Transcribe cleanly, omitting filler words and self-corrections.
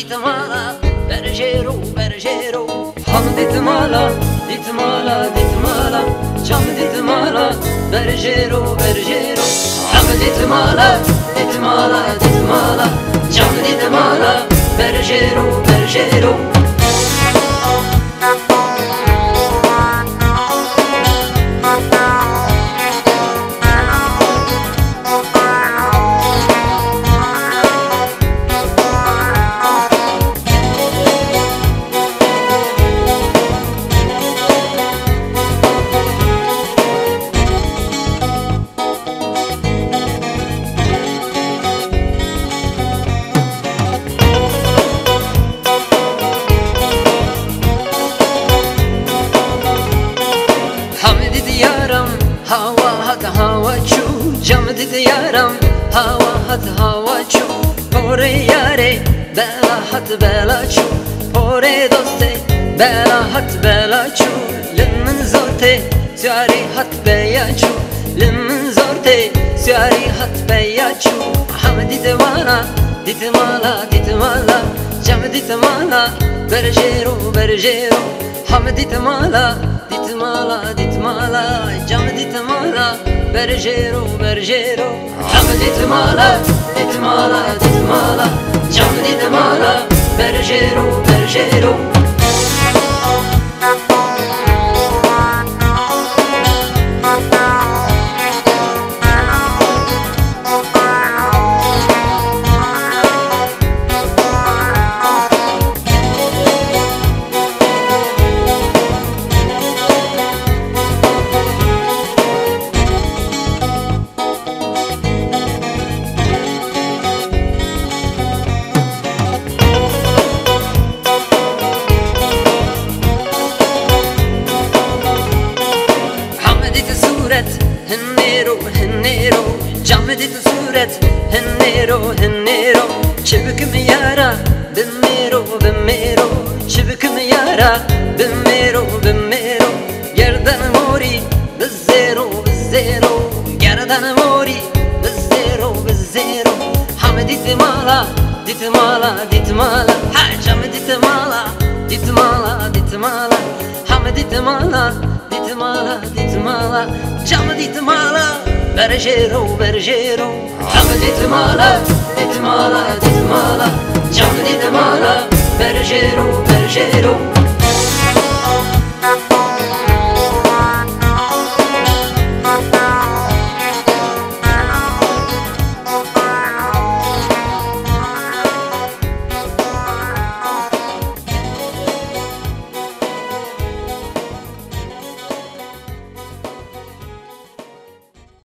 ditmala, bergero, bergero. Ham ditmala, ditmala, ditmala, cam ditmala, bergero, bergero. Ham ditmala, ditmala, ditmala, cam ditmala, bergero, bergero. Hava hat hava chu, jam did yaram. Hava hat hava chu, pore yare, bela hat bela chu, pore doste, bela hat bela chu. Limn zorte, syari hat beya chu, limn zorte, syari hat beya chu. Ham ditmala, ditmala, ditmala, jam ditmala, bergero, bergero. Ham ditmala, ditmala, ditmala, cam ditmala, bergero, bergero. Ham ditmala, ditmala, ditmala, cam ditmala, bergero, bergero. Hennero, hennero, camedit suret. Hennero, hennero, çivikim yara. Bimmero, bimmero, çivikim yara. Bimmero, bimmero, yerden mori. Bizzero, bizzero, yerden mori. Bizzero, bizzero. Ham ditmala, ditmala, ditmala. Ha cam ditmala, ditmala, ditmala. Ham ditmala, ditmala, ditmala, cam ditmala, bergero, bergero. Ham ditmala, ditmala, ditmala, cam ditmala, bergero, bergero.